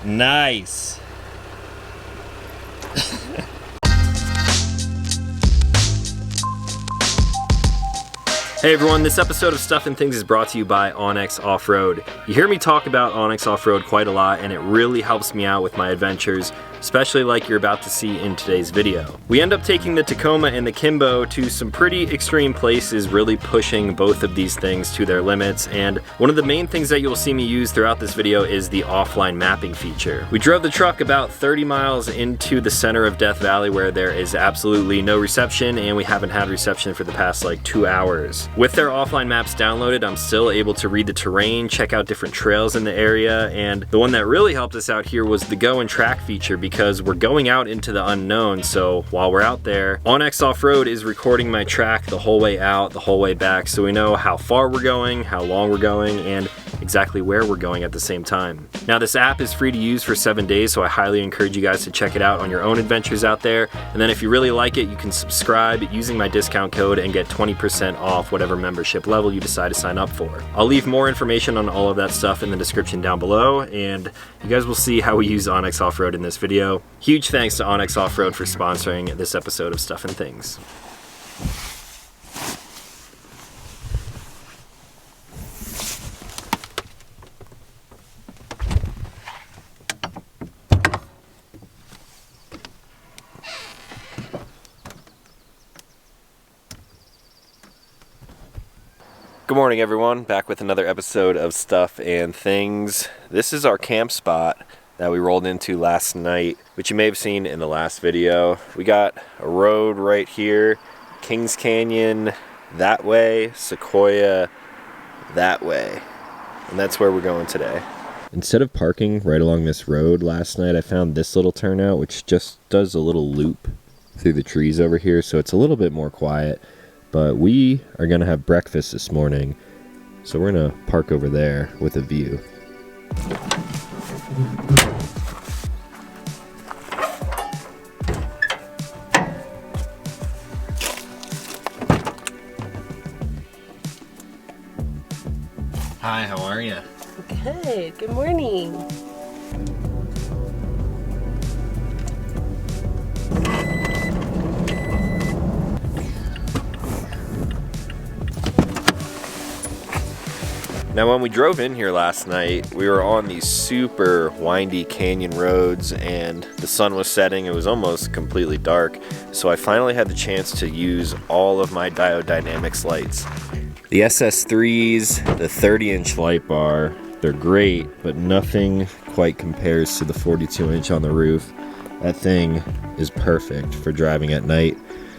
Nice. Hey everyone, this episode of Stuff and Things is brought to you by Onyx Off-Road. You hear me talk about Onyx Off-Road quite a lot, and it really helps me out with my adventures, especially like you're about to see in today's video. We end up taking the Tacoma and the Kimbo to some pretty extreme places, really pushing both of these things to their limits, and one of the main things that you'll see me use throughout this video is the offline mapping feature. We drove the truck about 30 miles into the center of Death Valley where there is absolutely no reception, and we haven't had reception for the past like 2 hours. With their offline maps downloaded, I'm still able to read the terrain, check out different trails in the area, and the one that really helped us out here was the Go and Track feature, because we're going out into the unknown. So while we're out there, Onyx Off-Road is recording my track the whole way out, the whole way back, so we know how far we're going, how long we're going, and exactly where we're going at the same time. Now this app is free to use for 7 days, so I highly encourage you guys to check it out on your own adventures out there. And then if you really like it, you can subscribe using my discount code and get 20% off whatever membership level you decide to sign up for. I'll leave more information on all of that stuff in the description down below, and you guys will see how we use Onyx Off-Road in this video. Huge thanks to Onyx Off-Road for sponsoring this episode of Stuff and Things. Good morning everyone, back with another episode of Stuff and Things. This is our camp spot that we rolled into last night, which you may have seen in the last video. We got a road right here, Kings Canyon that way, Sequoia that way, and that's where we're going today. Instead of parking right along this road last night, I found this little turnout which just does a little loop through the trees over here, so it's a little bit more quiet. But we are going to have breakfast this morning, so we're going to park over there with a view. Hi, how are you? Good. Good morning. Now when we drove in here last night, we were on these super windy canyon roads and the sun was setting. It was almost completely dark. So I finally had the chance to use all of my Diodynamics lights. The SS3s, the 30-inch light bar, they're great, but nothing quite compares to the 42-inch on the roof. That thing is perfect for driving at night,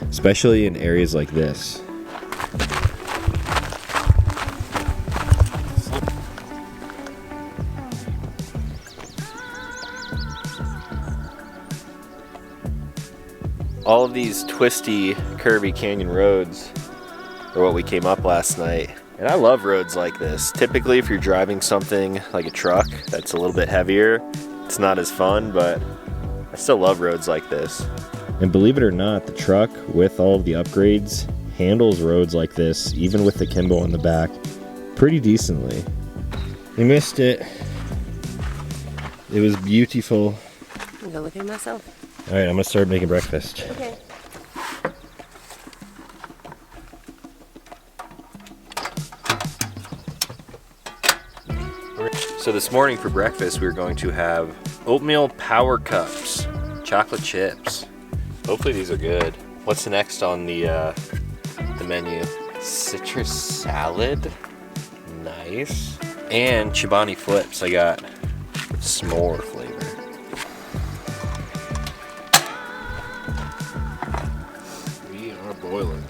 especially in areas like this. All of these twisty, curvy canyon roads are what we came up last night. And I love roads like this. Typically, if you're driving something like a truck that's a little bit heavier, it's not as fun, but I still love roads like this. And believe it or not, the truck, with all of the upgrades, handles roads like this, even with the Kimbo on the back, pretty decently. We missed it. It was beautiful. I'm gonna look at myself. All right, I'm gonna start making breakfast. Okay. So this morning for breakfast, we're going to have oatmeal power cups, chocolate chips. Hopefully these are good. What's next on the menu? Citrus salad, nice. And Chobani flips. I got s'more flavor. Boiling.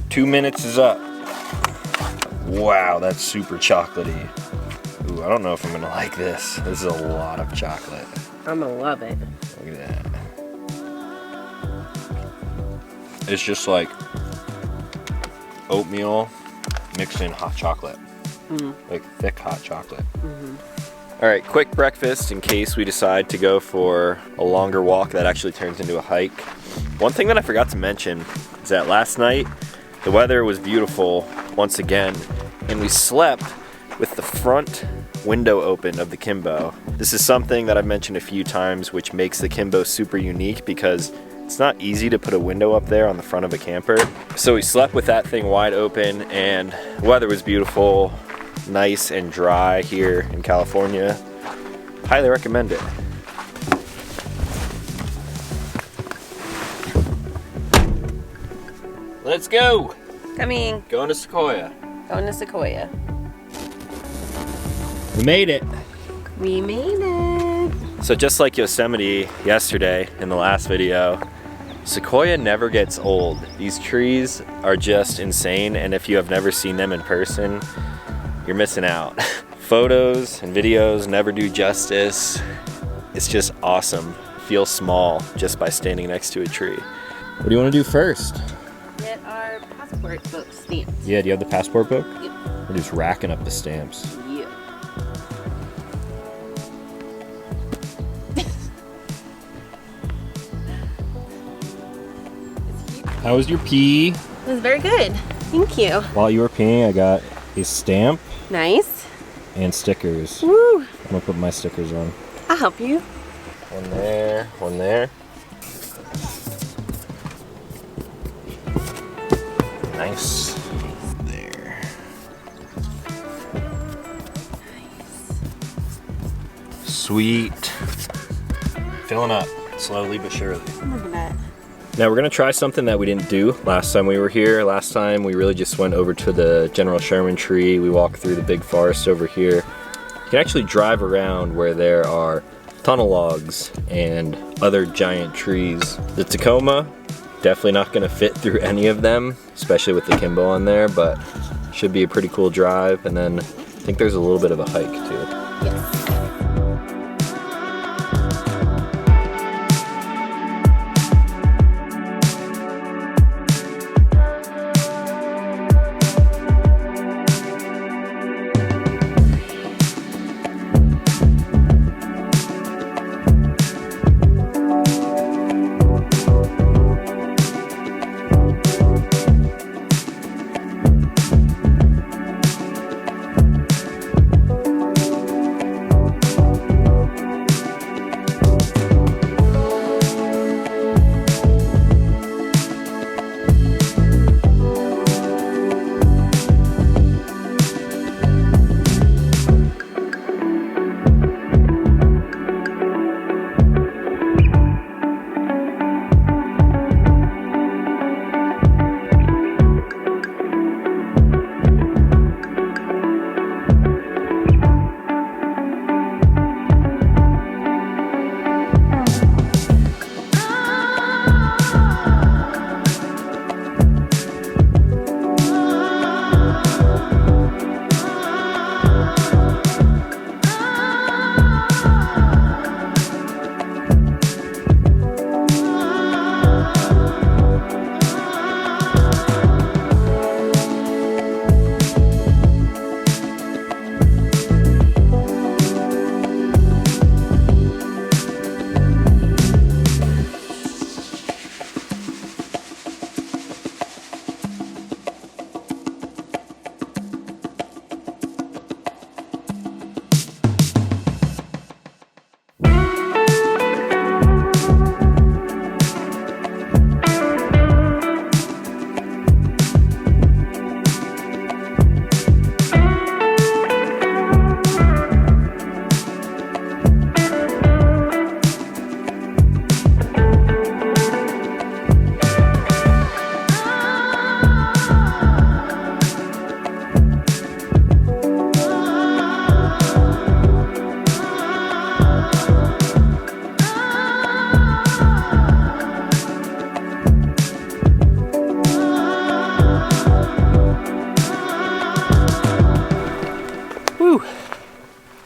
2 minutes is up. Wow, that's super chocolatey. Ooh, I don't know if I'm gonna like this. This is a lot of chocolate. I'm gonna love it. Look at that. It's just like oatmeal mixed in hot chocolate. Like thick hot chocolate. All right, quick breakfast in case we decide to go for a longer walk that actually turns into a hike. One thing that I forgot to mention is that last night the weather was beautiful once again, and we slept with the front window open of the Kimbo. This is something that I've mentioned a few times, which makes the Kimbo super unique because it's not easy to put a window up there on the front of a camper. So we slept with that thing wide open, and the weather was beautiful, nice and dry here in California. Highly recommend it. Let's go! Coming. Going to Sequoia. Going to Sequoia. We made it. We made it. So just like Yosemite yesterday in the last video, Sequoia never gets old. These trees are just insane, and if you have never seen them in person, you're missing out. Photos and videos never do justice. It's just awesome. Feel small just by standing next to a tree. What do you want to do first? Get our passport book stamped. Yeah, do you have the passport book? Yep. We're just racking up the stamps. Yeah. How was your pee? It was very good. Thank you. While you were peeing, I got a stamp Nice. and stickers. Woo. I'm gonna put my stickers on. I'll help you. One there, one there. Nice. There. Sweet. Filling up, slowly but surely. Look at that. Now we're gonna try something that we didn't do last time we were here. Last time we really just went over to the General Sherman tree. We walked through the big forest over here. You can actually drive around where there are tunnel logs and other giant trees. The Tacoma, definitely not gonna fit through any of them, especially with the Kimbo on there, but should be a pretty cool drive. And then I think there's a little bit of a hike too. Yes.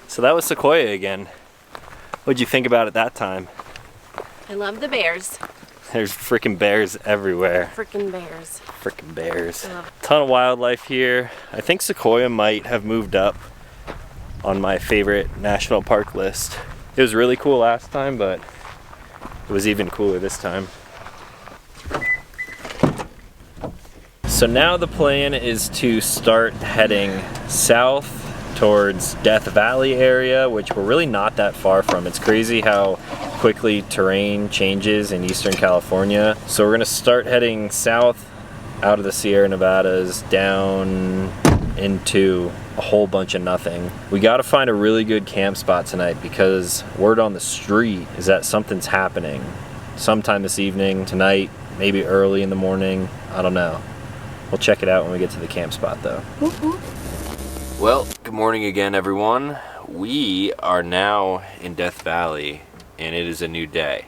So that was Sequoia again. What'd you think about it that time? I love the bears. There's freaking bears everywhere. Freaking bears. Freaking bears. I love it. Ton of wildlife here. I think Sequoia might have moved up on my favorite national park list. It was really cool last time, but it was even cooler this time. So now the plan is to start heading south towards Death Valley area, which we're really not that far from. It's crazy how quickly terrain changes in Eastern California. So we're gonna start heading south out of the Sierra Nevadas down into a whole bunch of nothing. We gotta find a really good camp spot tonight because word on the street is that something's happening sometime this evening, tonight, maybe early in the morning. I don't know. We'll check it out when we get to the camp spot though. Well, good morning again, everyone. We are now in Death Valley and it is a new day.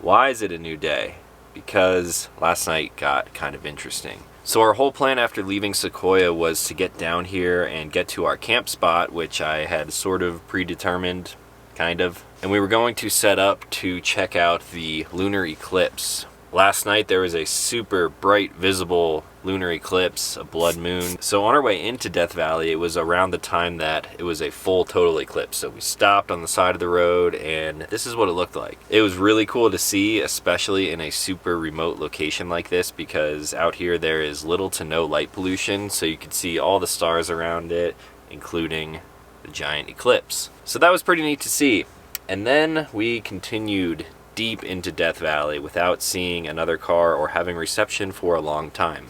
Why is it a new day? Because last night got kind of interesting. So our whole plan after leaving Sequoia was to get down here and get to our camp spot, which I had sort of predetermined, kind of. And we were going to set up to check out the lunar eclipse. Last night there was a super bright visible lunar eclipse, a blood moon. So on our way into Death Valley, it was around the time that it was a full total eclipse. So we stopped on the side of the road and this is what it looked like. It was really cool to see, especially in a super remote location like this, because out here there is little to no light pollution. So you could see all the stars around it, including the giant eclipse. So that was pretty neat to see. And then we continued deep into Death Valley without seeing another car or having reception for a long time.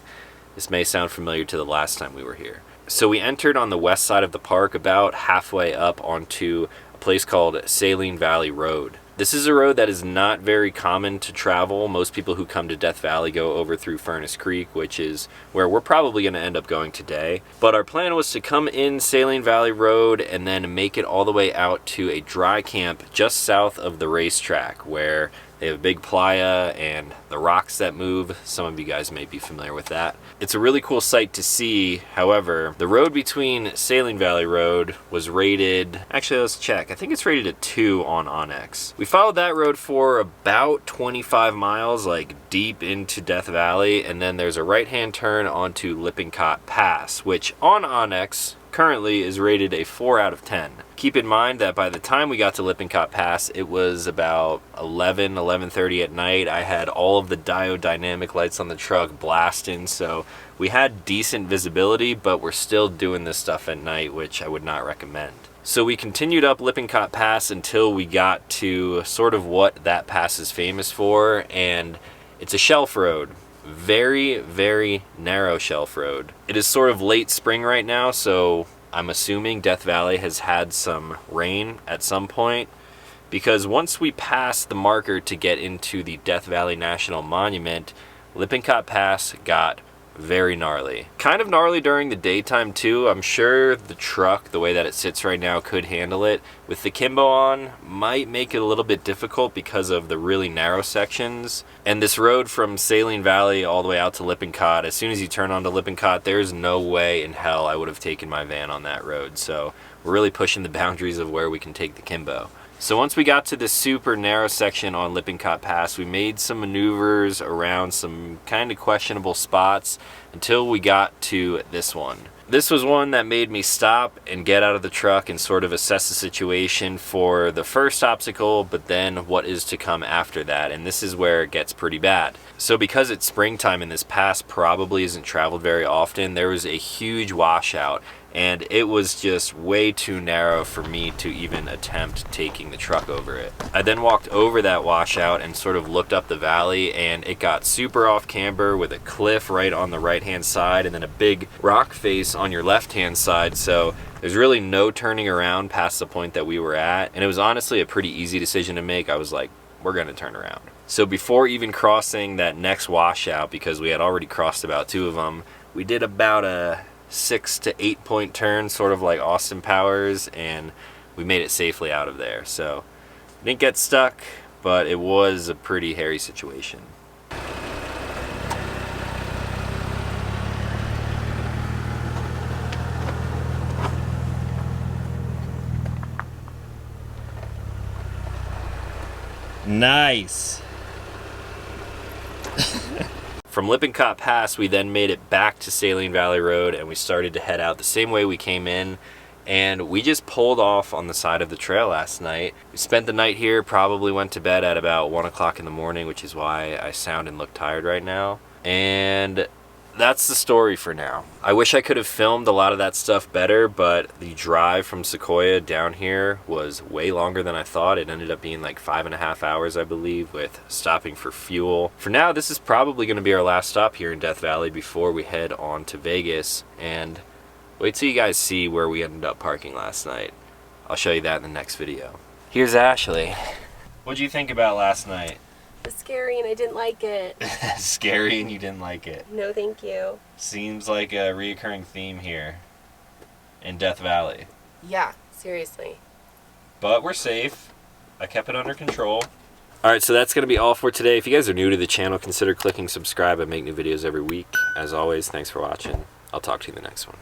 This may sound familiar to the last time we were here. So we entered on the west side of the park about halfway up onto a place called Saline Valley Road. This is a road that is not very common to travel. Most people who come to Death Valley go over through Furnace Creek, which is where we're probably going to end up going today. But our plan was to come in Saline Valley Road and then make it all the way out to a dry camp just south of the racetrack, where they have a big playa and the rocks that move. Some of you guys may be familiar with that. It's a really cool sight to see. However, the road between Saline Valley Road was rated, actually let's check, I think it's rated a 2 on onX. We followed that road for about 25 miles, like deep into Death Valley, and then there's a right-hand turn onto Lippincott Pass, which on onX currently is rated a 4 out of 10. Keep in mind that by the time we got to Lippincott Pass, it was about 11:30 at night. I had all of the diode dynamic lights on the truck blasting, so we had decent visibility, but we're still doing this stuff at night, which I would not recommend. So we continued up Lippincott Pass until we got to sort of what that pass is famous for, and it's a shelf road. Very, very narrow shelf road. It is sort of late spring right now, so I'm assuming Death Valley has had some rain at some point, because once we pass the marker to get into the Death Valley National Monument, Lippincott Pass got very gnarly. Kind of gnarly during the daytime too. I'm sure the truck, the way that it sits right now, could handle it. With the Kimbo on, might make it a little bit difficult because of the really narrow sections. And this road from Saline Valley all the way out to Lippincott, as soon as you turn onto Lippincott, there's no way in hell I would have taken my van on that road. So we're really pushing the boundaries of where we can take the Kimbo. So once we got to this super narrow section on Lippincott Pass, we made some maneuvers around some kind of questionable spots until we got to this one. This was one that made me stop and get out of the truck and sort of assess the situation for the first obstacle, but then what is to come after that, and this is where it gets pretty bad. So because it's springtime and this pass probably isn't traveled very often, there was a huge washout, and it was just way too narrow for me to even attempt taking the truck over it. I then walked over that washout and sort of looked up the valley, and it got super off camber with a cliff right on the right hand side and then a big rock face on your left hand side, so there's really no turning around past the point that we were at, and it was honestly a pretty easy decision to make. I was like, we're gonna turn around. So before even crossing that next washout, because we had already crossed about 2 of them, we did about a 6 to 8 point turn, sort of like Austin Powers, and we made it safely out of there. So didn't get stuck, but it was a pretty hairy situation. Nice. From Lippincott Pass, we then made it back to Saline Valley Road, and we started to head out the same way we came in, and we just pulled off on the side of the trail last night. We spent the night here, probably went to bed at about 1 o'clock in the morning, which is why I sound and look tired right now. And that's the story for now. I wish I could have filmed a lot of that stuff better, but the drive from Sequoia down here was way longer than I thought. It ended up being like 5.5 hours, I believe, with stopping for fuel. For now, this is probably going to be our last stop here in Death Valley before we head on to Vegas. And wait till you guys see where we ended up parking last night. I'll show you that in the next video. Here's Ashley. What'd you think about last night? It was scary and I didn't like it. Scary and you didn't like it. No, thank you. Seems like a reoccurring theme here in Death Valley. Yeah, seriously. But we're safe. I kept it under control. Alright, so that's going to be all for today. If you guys are new to the channel, consider clicking subscribe. I make new videos every week. As always, thanks for watching. I'll talk to you in the next one.